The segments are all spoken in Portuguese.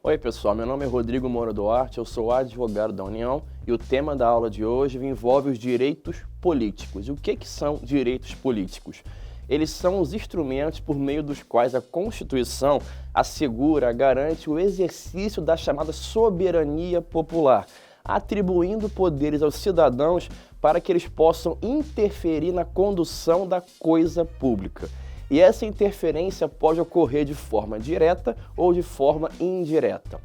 Oi pessoal, meu nome é Rodrigo Moura Duarte, eu sou advogado da União e o tema da aula de hoje envolve os direitos políticos. E o que são direitos políticos? Eles são os instrumentos por meio dos quais a Constituição assegura, garante o exercício da chamada soberania popular, atribuindo poderes aos cidadãos para que eles possam interferir na condução da coisa pública. E essa interferência pode ocorrer de forma direta ou de forma indireta.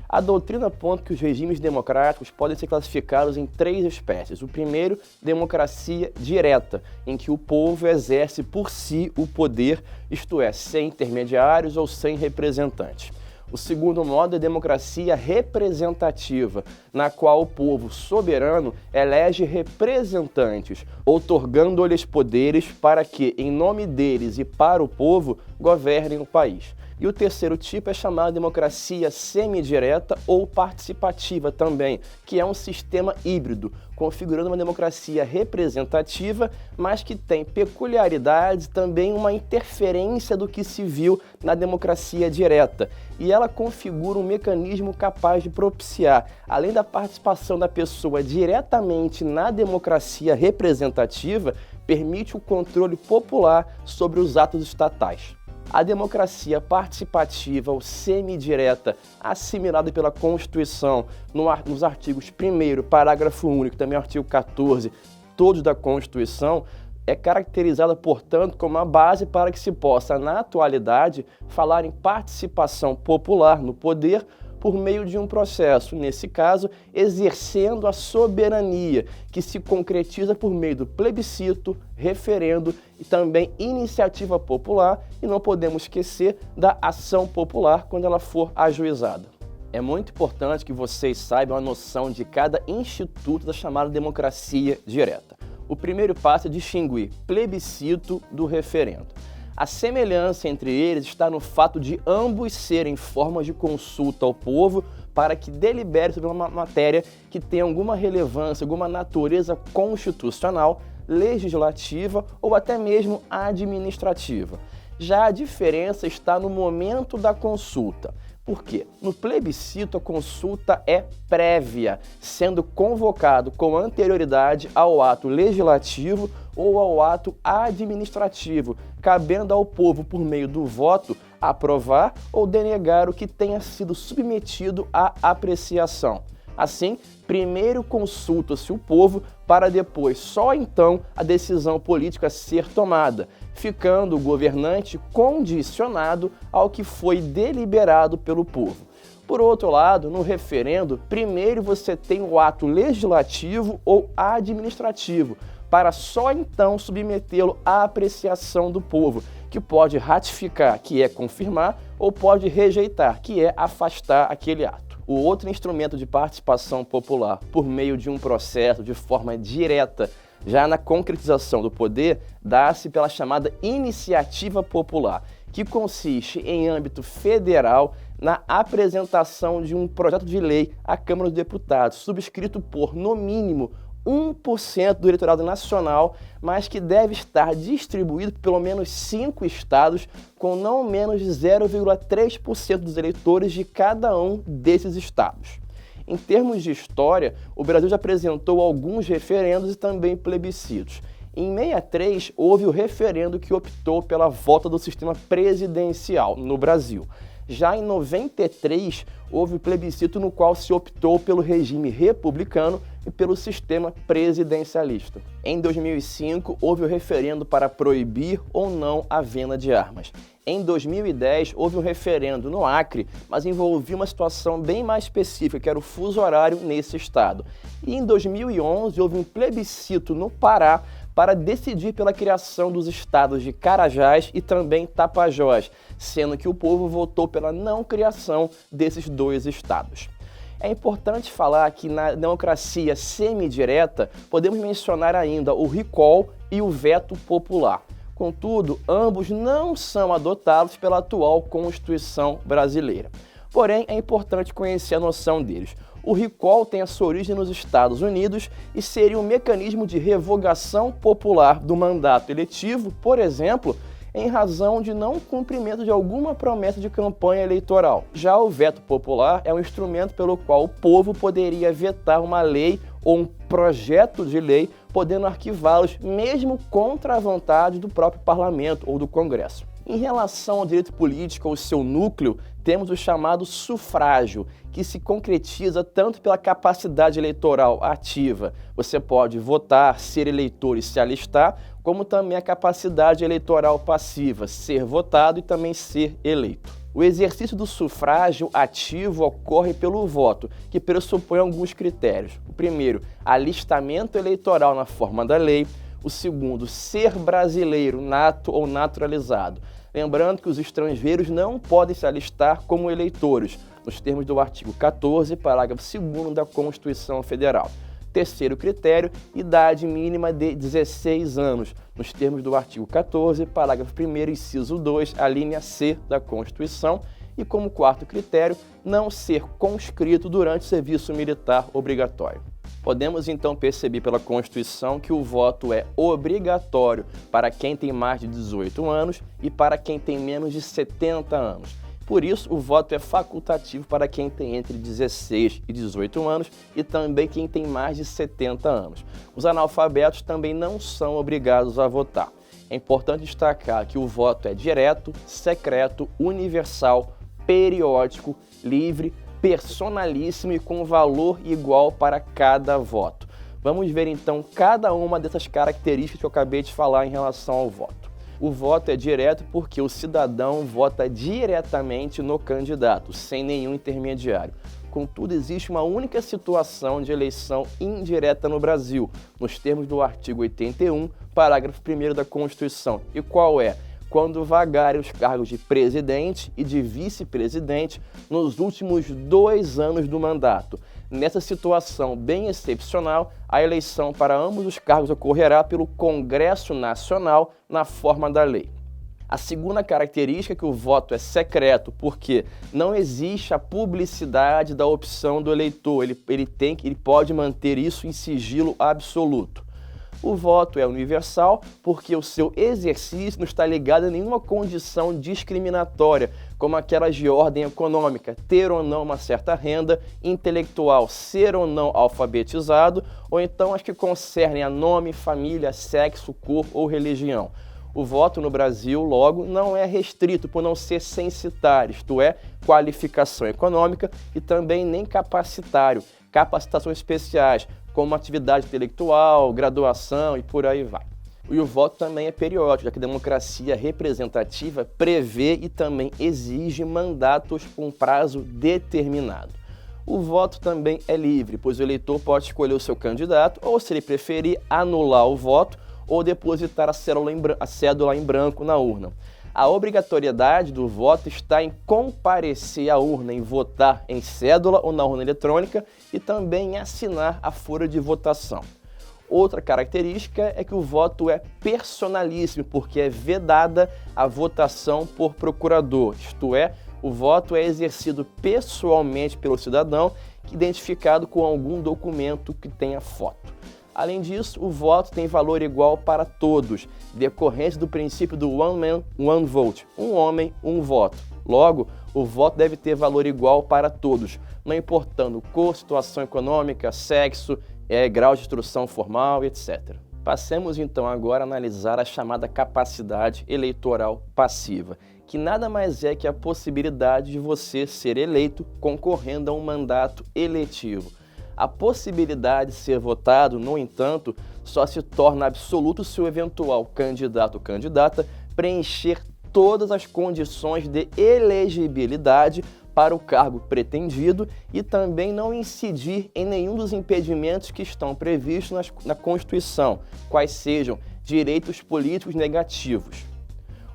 A doutrina aponta que os regimes democráticos podem ser classificados em três espécies. O primeiro, democracia direta, em que o povo exerce por si o poder, isto é, sem intermediários ou sem representantes. O segundo modo é democracia representativa, na qual o povo soberano elege representantes, outorgando-lhes poderes para que, em nome deles e para o povo, governem o país. E o terceiro tipo é chamado de democracia semidireta ou participativa também, que é um sistema híbrido, configurando uma democracia representativa, mas que tem peculiaridades, também uma interferência do que se viu na democracia direta. E ela configura um mecanismo capaz de propiciar, além da participação da pessoa diretamente na democracia representativa, permite o controle popular sobre os atos estatais. A democracia participativa ou semidireta, assimilada pela Constituição nos artigos 1º, parágrafo único, também artigo 14, todos da Constituição, é caracterizada, portanto, como a base para que se possa, na atualidade, falar em participação popular no poder por meio de um processo, nesse caso, exercendo a soberania, que se concretiza por meio do plebiscito, referendo e também iniciativa popular, e não podemos esquecer da ação popular quando ela for ajuizada. É muito importante que vocês saibam a noção de cada instituto da chamada democracia direta. O primeiro passo é distinguir plebiscito do referendo. A semelhança entre eles está no fato de ambos serem formas de consulta ao povo para que delibere sobre uma matéria que tenha alguma relevância, alguma natureza constitucional, legislativa ou até mesmo administrativa. Já a diferença está no momento da consulta. Por quê? No plebiscito, a consulta é prévia, sendo convocado com anterioridade ao ato legislativo ou ao ato administrativo, cabendo ao povo, por meio do voto, aprovar ou denegar o que tenha sido submetido à apreciação. Assim, primeiro consulta-se o povo para depois, só então, a decisão política ser tomada, ficando o governante condicionado ao que foi deliberado pelo povo. Por outro lado, no referendo, primeiro você tem o ato legislativo ou administrativo, para só então submetê-lo à apreciação do povo, que pode ratificar, que é confirmar, ou pode rejeitar, que é afastar aquele ato. O outro instrumento de participação popular, por meio de um processo de forma direta, já na concretização do poder, dá-se pela chamada iniciativa popular, que consiste em âmbito federal na apresentação de um projeto de lei à Câmara dos Deputados, subscrito por, no mínimo, 1% do eleitorado nacional, mas que deve estar distribuído por pelo menos 5 estados, com não menos de 0,3% dos eleitores de cada um desses estados. Em termos de história, o Brasil já apresentou alguns referendos e também plebiscitos. Em 63, houve o referendo que optou pela volta do sistema presidencial no Brasil. Já em 93, houve o plebiscito no qual se optou pelo regime republicano e pelo sistema presidencialista. Em 2005, houve o referendo para proibir ou não a venda de armas. Em 2010, houve um referendo no Acre, mas envolvia uma situação bem mais específica, que era o fuso horário nesse estado. E em 2011, houve um plebiscito no Pará para decidir pela criação dos estados de Carajás e também Tapajós, sendo que o povo votou pela não criação desses dois estados. É importante falar que na democracia semidireta podemos mencionar ainda o recall e o veto popular. Contudo, ambos não são adotados pela atual Constituição brasileira. Porém, é importante conhecer a noção deles. O recall tem a sua origem nos Estados Unidos e seria um mecanismo de revogação popular do mandato eletivo, por exemplo, em razão de não cumprimento de alguma promessa de campanha eleitoral. Já o veto popular é um instrumento pelo qual o povo poderia vetar uma lei ou um projeto de lei, podendo arquivá-los mesmo contra a vontade do próprio parlamento ou do Congresso. Em relação ao direito político ou seu núcleo, temos o chamado sufrágio, que se concretiza tanto pela capacidade eleitoral ativa, você pode votar, ser eleitor e se alistar, como também a capacidade eleitoral passiva, ser votado e também ser eleito. O exercício do sufrágio ativo ocorre pelo voto, que pressupõe alguns critérios. O primeiro, alistamento eleitoral na forma da lei. O segundo, ser brasileiro nato ou naturalizado. Lembrando que os estrangeiros não podem se alistar como eleitores, nos termos do artigo 14, parágrafo 2º da Constituição Federal. Terceiro critério, idade mínima de 16 anos, nos termos do artigo 14, parágrafo 1º, inciso 2, a linha C da Constituição. E como quarto critério, não ser conscrito durante o serviço militar obrigatório. Podemos então perceber pela Constituição que o voto é obrigatório para quem tem mais de 18 anos e para quem tem menos de 70 anos. Por isso, o voto é facultativo para quem tem entre 16 e 18 anos e também quem tem mais de 70 anos. Os analfabetos também não são obrigados a votar. É importante destacar que o voto é direto, secreto, universal, periódico, livre, personalíssimo e com valor igual para cada voto. Vamos ver então cada uma dessas características que eu acabei de falar em relação ao voto. O voto é direto porque o cidadão vota diretamente no candidato, sem nenhum intermediário. Contudo, existe uma única situação de eleição indireta no Brasil, nos termos do artigo 81, parágrafo 1º da Constituição. E qual é? Quando vagarem os cargos de presidente e de vice-presidente nos últimos 2 anos do mandato. Nessa situação bem excepcional, a eleição para ambos os cargos ocorrerá pelo Congresso Nacional na forma da lei. A segunda característica é que o voto é secreto, porque não existe a publicidade da opção do eleitor, ele pode manter isso em sigilo absoluto. O voto é universal porque o seu exercício não está ligado a nenhuma condição discriminatória, como aquelas de ordem econômica, ter ou não uma certa renda, intelectual, ser ou não alfabetizado, ou então as que concernem a nome, família, sexo, cor ou religião. O voto no Brasil, logo, não é restrito por não ser censitário, isto é, qualificação econômica, e também nem capacitário, capacitações especiais, como atividade intelectual, graduação e por aí vai. E o voto também é periódico, já que a democracia representativa prevê e também exige mandatos com prazo determinado. O voto também é livre, pois o eleitor pode escolher o seu candidato ou, se ele preferir, anular o voto ou depositar a cédula em branco na urna. A obrigatoriedade do voto está em comparecer à urna, em votar em cédula ou na urna eletrônica e também em assinar a folha de votação. Outra característica é que o voto é personalíssimo, porque é vedada a votação por procurador, isto é, o voto é exercido pessoalmente pelo cidadão, identificado com algum documento que tenha foto. Além disso, o voto tem valor igual para todos, decorrente do princípio do one man, one vote, um homem, um voto. Logo, o voto deve ter valor igual para todos, não importando cor, situação econômica, sexo, grau de instrução formal, etc. Passemos então agora a analisar a chamada capacidade eleitoral passiva, que nada mais é que a possibilidade de você ser eleito concorrendo a um mandato eletivo. A possibilidade de ser votado, no entanto, só se torna absoluto se o eventual candidato ou candidata preencher todas as condições de elegibilidade para o cargo pretendido e também não incidir em nenhum dos impedimentos que estão previstos na Constituição, quais sejam direitos políticos negativos.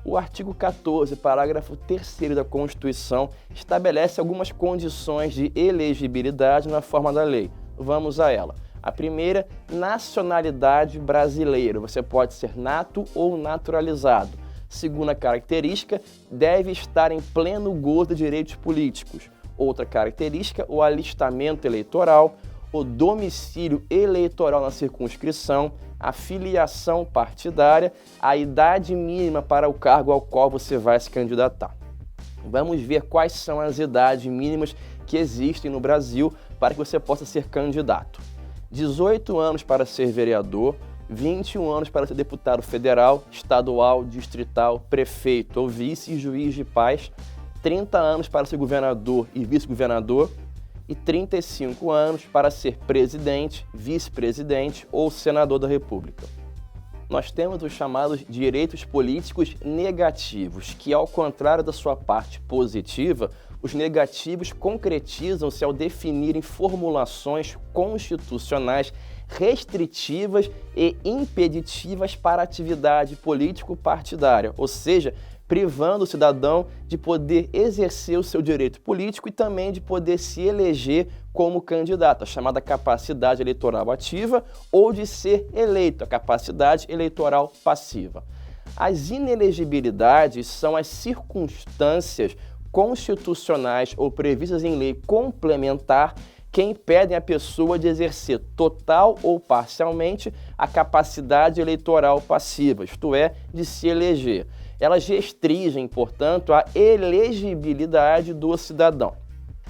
O artigo 14, parágrafo 3º da Constituição, estabelece algumas condições de elegibilidade na forma da lei. Vamos a ela. A primeira, nacionalidade brasileira. Você pode ser nato ou naturalizado. Segunda característica, deve estar em pleno gozo de direitos políticos. Outra característica, o alistamento eleitoral, o domicílio eleitoral na circunscrição, a filiação partidária, a idade mínima para o cargo ao qual você vai se candidatar. Vamos ver quais são as idades mínimas que existem no Brasil para que você possa ser candidato. 18 anos para ser vereador, 21 anos para ser deputado federal, estadual, distrital, prefeito ou vice e juiz de paz, 30 anos para ser governador e vice-governador e 35 anos para ser presidente, vice-presidente ou senador da República. Nós temos os chamados direitos políticos negativos, que, ao contrário da sua parte positiva, os negativos concretizam-se ao definirem formulações constitucionais restritivas e impeditivas para a atividade político-partidária, ou seja, privando o cidadão de poder exercer o seu direito político e também de poder se eleger como candidato, a chamada capacidade eleitoral ativa, ou de ser eleito, a capacidade eleitoral passiva. As inelegibilidades são as circunstâncias constitucionais ou previstas em lei complementar que impedem a pessoa de exercer total ou parcialmente a capacidade eleitoral passiva, isto é, de se eleger. Elas restringem, portanto, a elegibilidade do cidadão.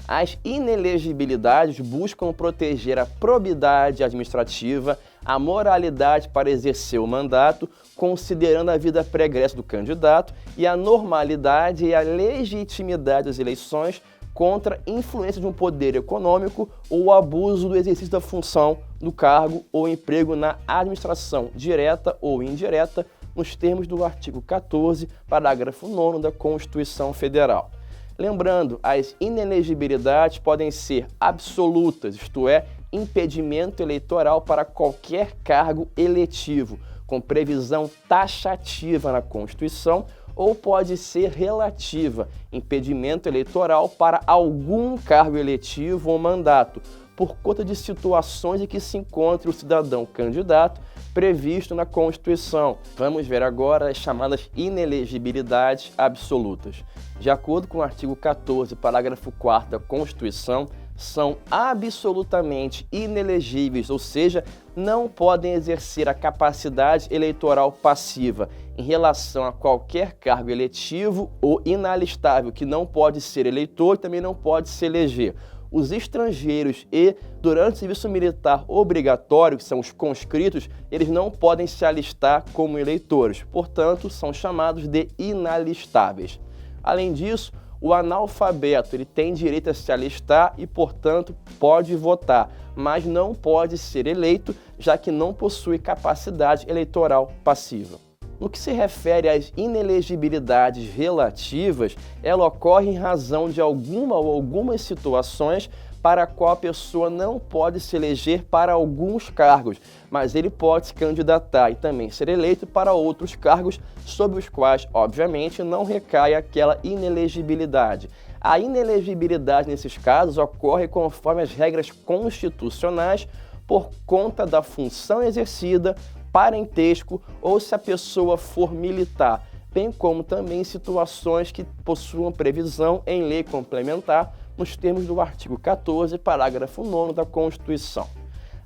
As inelegibilidades buscam proteger a probidade administrativa, a moralidade para exercer o mandato, considerando a vida pregressa do candidato e a normalidade e a legitimidade das eleições contra influência de um poder econômico ou o abuso do exercício da função, do cargo ou emprego na administração direta ou indireta, nos termos do artigo 14, parágrafo 9º da Constituição Federal. Lembrando, as inelegibilidades podem ser absolutas, isto é, impedimento eleitoral para qualquer cargo eletivo, com previsão taxativa na Constituição, ou pode ser relativa, impedimento eleitoral para algum cargo eletivo ou mandato, por conta de situações em que se encontre o cidadão candidato previsto na Constituição. Vamos ver agora as chamadas inelegibilidades absolutas. De acordo com o artigo 14, parágrafo 4º da Constituição, são absolutamente inelegíveis, ou seja, não podem exercer a capacidade eleitoral passiva em relação a qualquer cargo eletivo ou inalistável, que não pode ser eleitor e também não pode se eleger. Os estrangeiros e, durante o serviço militar obrigatório, que são os conscritos, eles não podem se alistar como eleitores, portanto, são chamados de inalistáveis. Além disso, o analfabeto ele tem direito a se alistar e, portanto, pode votar, mas não pode ser eleito, já que não possui capacidade eleitoral passiva. No que se refere às inelegibilidades relativas, ela ocorre em razão de alguma ou algumas situações para a qual a pessoa não pode se eleger para alguns cargos, mas ele pode se candidatar e também ser eleito para outros cargos sobre os quais, obviamente, não recai aquela inelegibilidade. A inelegibilidade nesses casos ocorre conforme as regras constitucionais por conta da função exercida, parentesco ou se a pessoa for militar, bem como também situações que possuam previsão em lei complementar nos termos do artigo 14, parágrafo 9º da Constituição.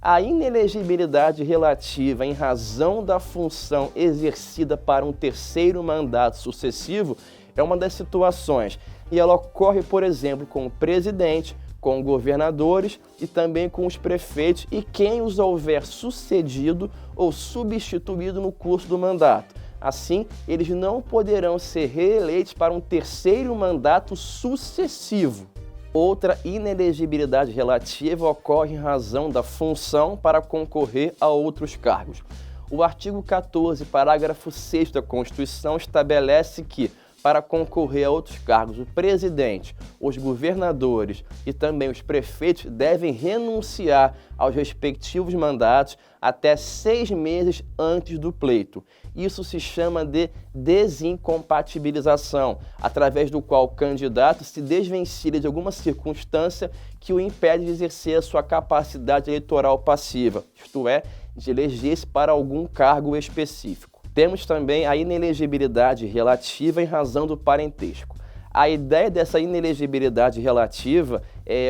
A inelegibilidade relativa em razão da função exercida para um terceiro mandato sucessivo é uma das situações, e ela ocorre, por exemplo, com o presidente, com governadores e também com os prefeitos e quem os houver sucedido ou substituído no curso do mandato. Assim, eles não poderão ser reeleitos para um terceiro mandato sucessivo. Outra inelegibilidade relativa ocorre em razão da função para concorrer a outros cargos. O artigo 14, parágrafo 6º da Constituição estabelece que, para concorrer a outros cargos, o presidente, os governadores e também os prefeitos devem renunciar aos respectivos mandatos até 6 meses antes do pleito. Isso se chama de desincompatibilização, através do qual o candidato se desvencilha de alguma circunstância que o impede de exercer a sua capacidade eleitoral passiva, isto é, de eleger-se para algum cargo específico. Temos também a inelegibilidade relativa em razão do parentesco. A ideia dessa inelegibilidade relativa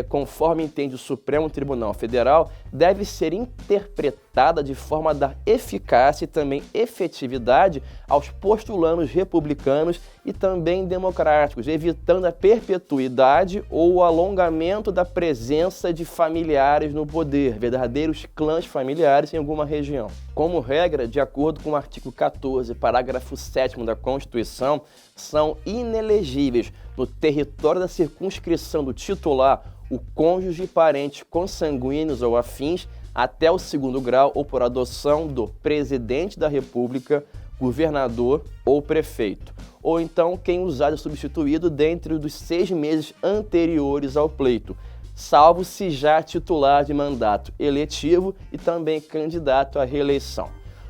conforme entende o Supremo Tribunal Federal, deve ser interpretada de forma a dar eficácia e também efetividade aos postulandos republicanos e também democráticos, evitando a perpetuidade ou o alongamento da presença de familiares no poder, verdadeiros clãs familiares em alguma região. Como regra, de acordo com o artigo 14, parágrafo 7º da Constituição, são inelegíveis no território da circunscrição do titular o cônjuge e parentes consanguíneos ou afins até o 2º grau ou por adoção do presidente da República, governador ou prefeito, ou então quem usar de substituído dentro dos 6 meses anteriores ao pleito, salvo se já titular de mandato eletivo e também candidato à reeleição.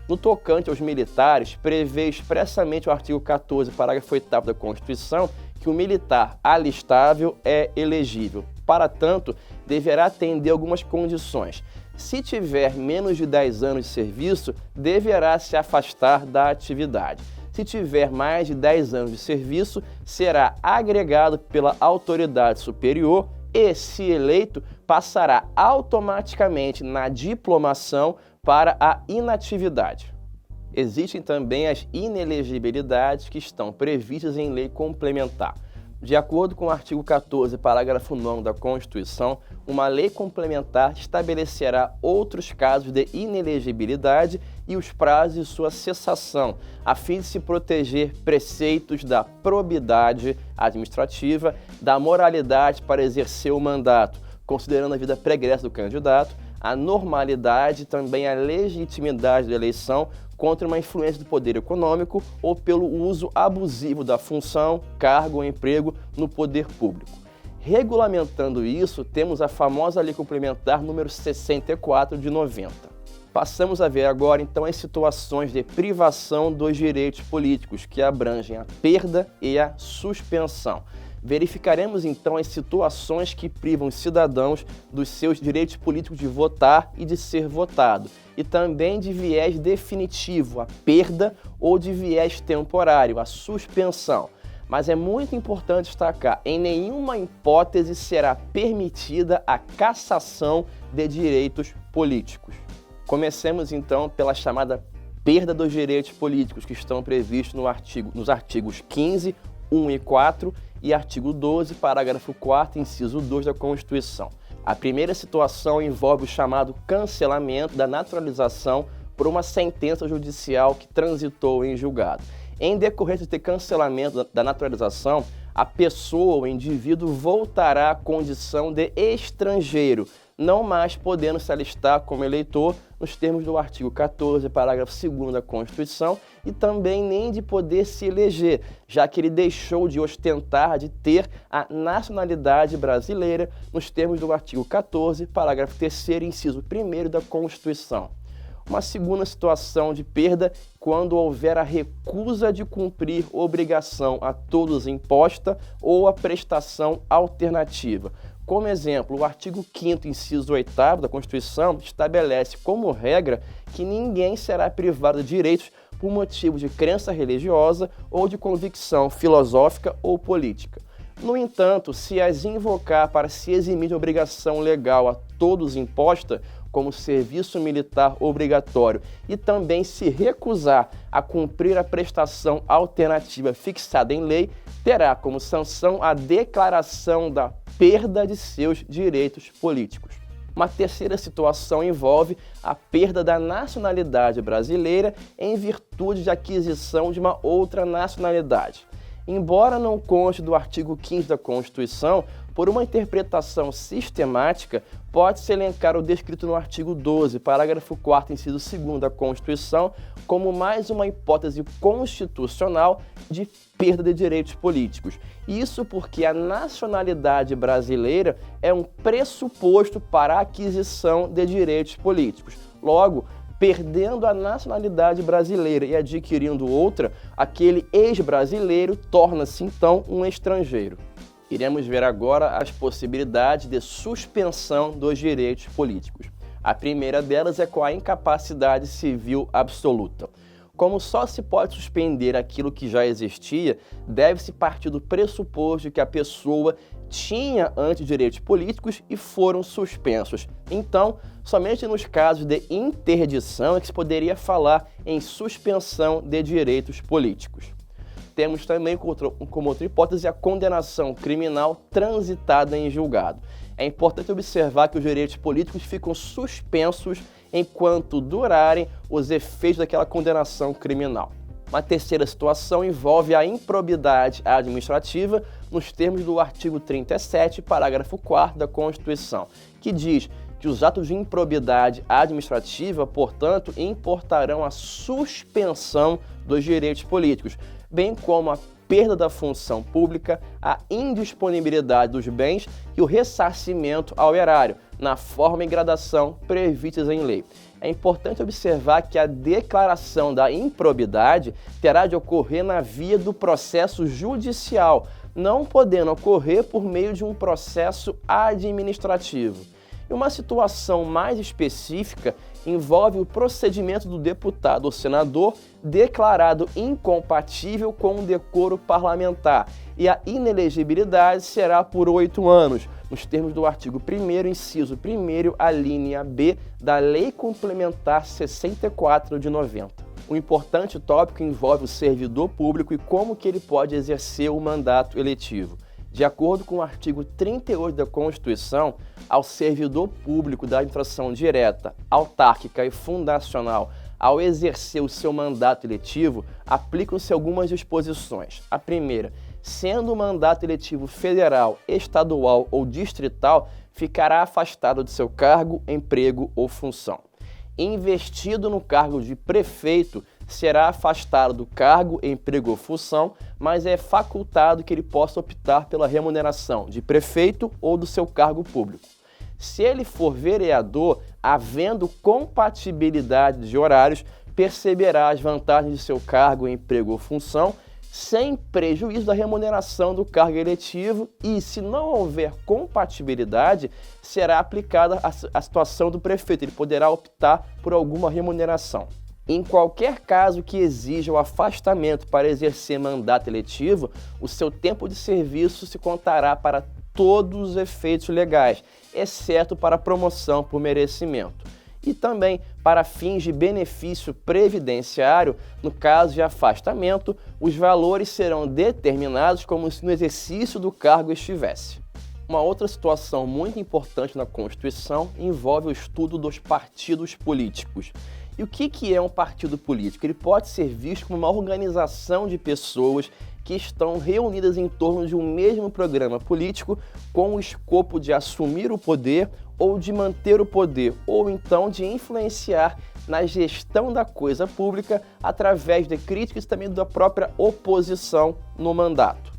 No tocante aos militares, prevê expressamente o artigo 14, parágrafo 8º da Constituição, que o militar alistável é elegível. Para tanto, deverá atender algumas condições. Se tiver menos de 10 anos de serviço, deverá se afastar da atividade. Se tiver mais de 10 anos de serviço, será agregado pela autoridade superior e, se eleito, passará automaticamente na diplomação para a inatividade. Existem também as inelegibilidades que estão previstas em lei complementar. De acordo com o artigo 14, parágrafo 9º da Constituição, uma lei complementar estabelecerá outros casos de inelegibilidade e os prazos de sua cessação, a fim de se proteger preceitos da probidade administrativa, da moralidade para exercer o mandato, considerando a vida pregressa do candidato, a normalidade e também a legitimidade da eleição contra uma influência do poder econômico ou pelo uso abusivo da função, cargo ou emprego no poder público. Regulamentando isso, temos a famosa Lei Complementar número 64 de 90. Passamos a ver agora então as situações de privação dos direitos políticos, que abrangem a perda e a suspensão. Verificaremos então as situações que privam os cidadãos dos seus direitos políticos de votar e de ser votado, e também de viés definitivo, a perda, ou de viés temporário, a suspensão. Mas é muito importante destacar, em nenhuma hipótese será permitida a cassação de direitos políticos. Comecemos então pela chamada perda dos direitos políticos, que estão previstos nos artigos 15, 1 e 4 e artigo 12, parágrafo 4º, inciso 2 da Constituição. A primeira situação envolve o chamado cancelamento da naturalização por uma sentença judicial que transitou em julgado. Em decorrência de cancelamento da naturalização, a pessoa, o indivíduo, voltará à condição de estrangeiro, não mais podendo se alistar como eleitor nos termos do artigo 14, parágrafo 2º da Constituição, e também nem de poder se eleger, já que ele deixou de ostentar, de ter a nacionalidade brasileira nos termos do artigo 14, parágrafo 3º, inciso 1º da Constituição. Uma segunda situação de perda quando houver a recusa de cumprir obrigação a todos imposta ou a prestação alternativa. Como exemplo, o artigo 5º, inciso 8º da Constituição estabelece como regra que ninguém será privado de direitos por motivo de crença religiosa ou de convicção filosófica ou política. No entanto, se as invocar para se eximir de obrigação legal a todos imposta, como serviço militar obrigatório, e também se recusar a cumprir a prestação alternativa fixada em lei, terá como sanção a declaração da perda de seus direitos políticos. Uma terceira situação envolve a perda da nacionalidade brasileira em virtude de aquisição de uma outra nacionalidade. Embora não conste do artigo 15 da Constituição, por uma interpretação sistemática, pode-se elencar o descrito no artigo 12, parágrafo 4º, inciso 2º da Constituição, como mais uma hipótese constitucional de perda de direitos políticos. Isso porque a nacionalidade brasileira é um pressuposto para a aquisição de direitos políticos. Logo, perdendo a nacionalidade brasileira e adquirindo outra, aquele ex-brasileiro torna-se então um estrangeiro. Iremos ver agora as possibilidades de suspensão dos direitos políticos. A primeira delas é com a incapacidade civil absoluta. Como só se pode suspender aquilo que já existia, deve-se partir do pressuposto de que a pessoa tinha antes direitos políticos e foram suspensos. Então, somente nos casos de interdição é que se poderia falar em suspensão de direitos políticos. Temos também como outra hipótese a condenação criminal transitada em julgado. É importante observar que os direitos políticos ficam suspensos enquanto durarem os efeitos daquela condenação criminal. Uma terceira situação envolve a improbidade administrativa nos termos do artigo 37, parágrafo 4º da Constituição, que diz que os atos de improbidade administrativa, portanto, importarão a suspensão dos direitos políticos, bem como a perda da função pública, a indisponibilidade dos bens e o ressarcimento ao erário, na forma e gradação previstas em lei. É importante observar que a declaração da improbidade terá de ocorrer na via do processo judicial, não podendo ocorrer por meio de um processo administrativo. E uma situação mais específica envolve o procedimento do deputado ou senador declarado incompatível com o decoro parlamentar, e a inelegibilidade será por 8 anos, nos termos do artigo 1º, inciso 1º, a linha B da Lei Complementar 64 de 90. Um importante tópico envolve o servidor público e como que ele pode exercer o mandato eletivo. De acordo com o artigo 38 da Constituição, ao servidor público da administração direta, autárquica e fundacional, ao exercer o seu mandato eletivo, aplicam-se algumas disposições. A primeira, sendo o mandato eletivo federal, estadual ou distrital, ficará afastado de seu cargo, emprego ou função. Investido no cargo de prefeito, será afastado do cargo, emprego ou função, mas é facultado que ele possa optar pela remuneração de prefeito ou do seu cargo público. Se ele for vereador, havendo compatibilidade de horários, perceberá as vantagens de seu cargo, emprego ou função, sem prejuízo da remuneração do cargo eletivo e, se não houver compatibilidade, será aplicada a situação do prefeito. Ele poderá optar por alguma remuneração. Em qualquer caso que exija o afastamento para exercer mandato eletivo, o seu tempo de serviço se contará para todos os efeitos legais, exceto para promoção por merecimento. E também para fins de benefício previdenciário, no caso de afastamento, os valores serão determinados como se no exercício do cargo estivesse. Uma outra situação muito importante na Constituição envolve o estudo dos partidos políticos. E o que é um partido político? Ele pode ser visto como uma organização de pessoas que estão reunidas em torno de um mesmo programa político com o escopo de assumir o poder ou de manter o poder, ou então de influenciar na gestão da coisa pública através de críticas e também da própria oposição no mandato.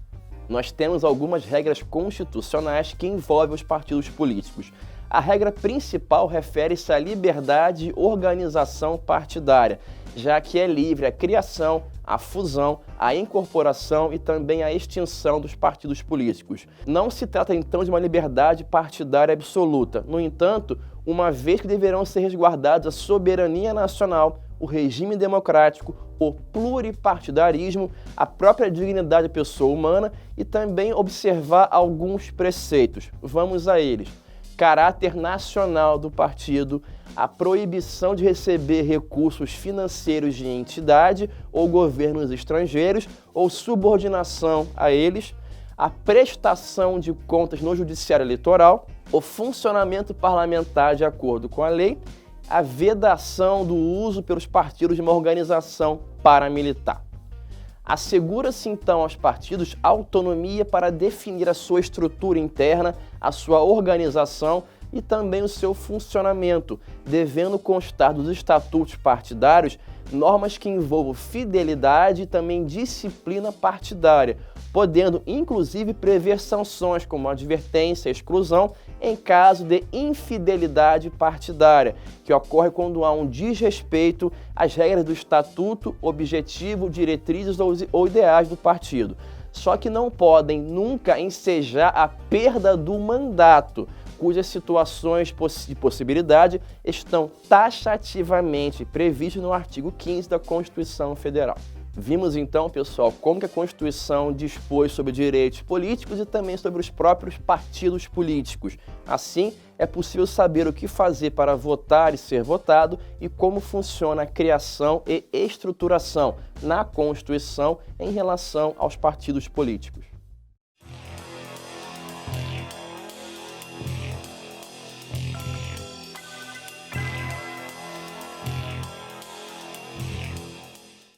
Nós temos algumas regras constitucionais que envolvem os partidos políticos. A regra principal refere-se à liberdade de organização partidária, já que é livre a criação, a fusão, a incorporação e também a extinção dos partidos políticos. Não se trata então de uma liberdade partidária absoluta. No entanto, uma vez que deverão ser resguardados a soberania nacional, o regime democrático, o pluripartidarismo, a própria dignidade da pessoa humana e também observar alguns preceitos. Vamos a eles. Caráter nacional do partido, a proibição de receber recursos financeiros de entidade ou governos estrangeiros ou subordinação a eles, a prestação de contas no judiciário eleitoral, o funcionamento parlamentar de acordo com a lei, a vedação do uso pelos partidos de uma organização paramilitar. Assegura-se então aos partidos autonomia para definir a sua estrutura interna, a sua organização e também o seu funcionamento, devendo constar dos estatutos partidários normas que envolvam fidelidade e também disciplina partidária, podendo inclusive prever sanções como advertência e exclusão em caso de infidelidade partidária, que ocorre quando há um desrespeito às regras do estatuto, objetivo, diretrizes ou ideais do partido. Só que não podem nunca ensejar a perda do mandato, cujas situações de possibilidade estão taxativamente previstas no artigo 15 da Constituição Federal. Vimos então, pessoal, como que a Constituição dispôs sobre direitos políticos e também sobre os próprios partidos políticos. Assim, é possível saber o que fazer para votar e ser votado e como funciona a criação e estruturação na Constituição em relação aos partidos políticos.